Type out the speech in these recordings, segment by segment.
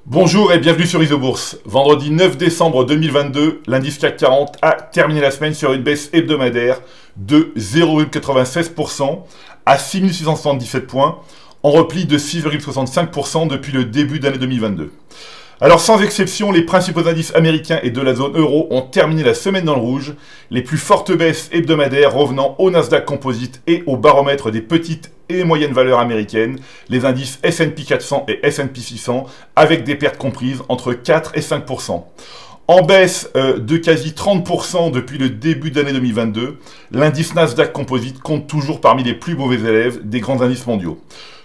Bonjour et bienvenue sur Isobourse. Vendredi 9 décembre 2022, l'indice CAC 40 a terminé la semaine sur une baisse hebdomadaire de 0,96% à 6677 points, en repli de 6,65% depuis le début d'année 2022. Alors sans exception, les principaux indices américains et de la zone euro ont terminé la semaine dans le rouge, les plus fortes baisses hebdomadaires revenant au Nasdaq Composite et au baromètre des petites et moyennes valeurs américaines, les indices S&P 400 et S&P 600, avec des pertes comprises entre 4 et 5%. En baisse de quasi 30% depuis le début d'année 2022, l'indice Nasdaq Composite compte toujours parmi les plus mauvais élèves des grands indices mondiaux.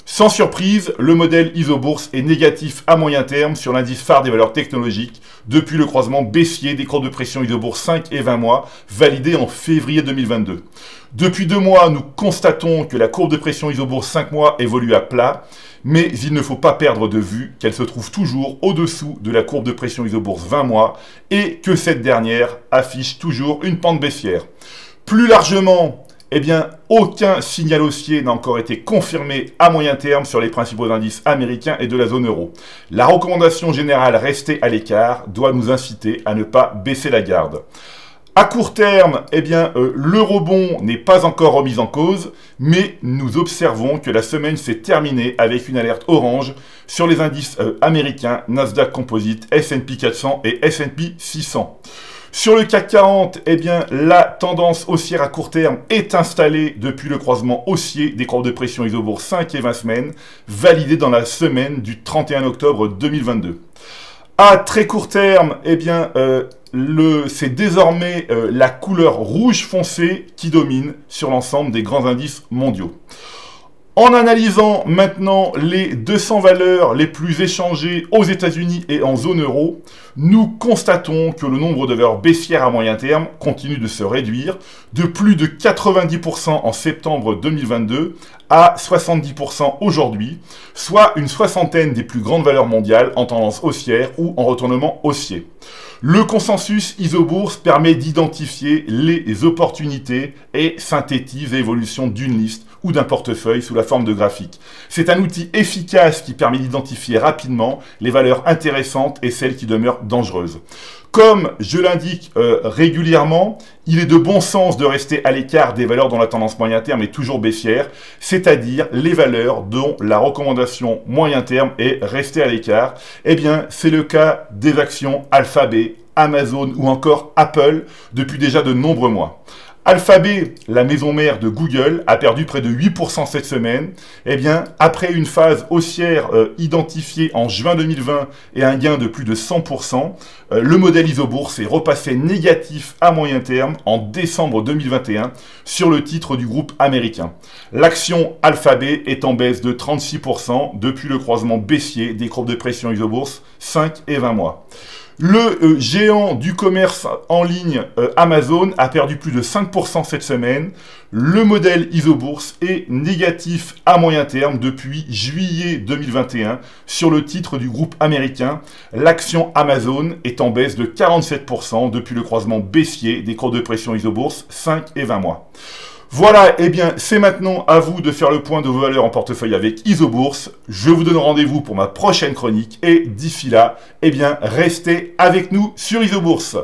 Sans surprise, le modèle Isobourse est négatif à moyen terme sur l'indice phare des valeurs technologiques depuis le croisement baissier des courbes de pression Isobourse 5 et 20 mois validé en février 2022. Depuis 2 mois, nous constatons que la courbe de pression Isobourse 5 mois évolue à plat, mais il ne faut pas perdre de vue qu'elle se trouve toujours au-dessous de la courbe de pression Isobourse 20 mois et que cette dernière affiche toujours une pente baissière. Plus largement, aucun signal haussier n'a encore été confirmé à moyen terme sur les principaux indices américains et de la zone euro. La recommandation générale rester à l'écart doit nous inciter à ne pas baisser la garde. À court terme, le rebond n'est pas encore remis en cause, mais nous observons que la semaine s'est terminée avec une alerte orange sur les indices américains, Nasdaq Composite, S&P 400 et S&P 600. Sur le CAC 40, la tendance haussière à court terme est installée depuis le croisement haussier des courbes de pression Isobourse 5 et 20 semaines, validé dans la semaine du 31 octobre 2022. À très court terme, c'est désormais la couleur rouge foncé qui domine sur l'ensemble des grands indices mondiaux. En analysant maintenant les 200 valeurs les plus échangées aux États-Unis et en zone euro, nous constatons que le nombre de valeurs baissières à moyen terme continue de se réduire de plus de 90% en septembre 2022 à 70% aujourd'hui, soit une soixantaine des plus grandes valeurs mondiales en tendance haussière ou en retournement haussier. Le consensus Isobourse permet d'identifier les opportunités et synthétise l'évolution d'une liste ou d'un portefeuille sous la forme de graphiques. C'est un outil efficace qui permet d'identifier rapidement les valeurs intéressantes et celles qui demeurent dangereuses. Comme je l'indique régulièrement, il est de bon sens de rester à l'écart des valeurs dont la tendance moyen terme est toujours baissière, c'est-à-dire les valeurs dont la recommandation moyen terme est rester à l'écart. C'est le cas des actions Alphabet, Amazon ou encore Apple depuis déjà de nombreux mois. Alphabet, la maison mère de Google, a perdu près de 8% cette semaine. Après une phase haussière identifiée en juin 2020 et un gain de plus de 100%, le modèle Isobourse est repassé négatif à moyen terme en décembre 2021 sur le titre du groupe américain. L'action Alphabet est en baisse de 36% depuis le croisement baissier des courbes de pression Isobourse 5 et 20 mois. Le géant du commerce en ligne Amazon a perdu plus de 5% cette semaine. Le modèle Isobourse est négatif à moyen terme depuis juillet 2021 sur le titre du groupe américain. L'action Amazon est en baisse de 47% depuis le croisement baissier des courbes de pression Isobourse 5 et 20 mois. Voilà, c'est maintenant à vous de faire le point de vos valeurs en portefeuille avec Isobourse. Je vous donne rendez-vous pour ma prochaine chronique et d'ici là, restez avec nous sur Isobourse.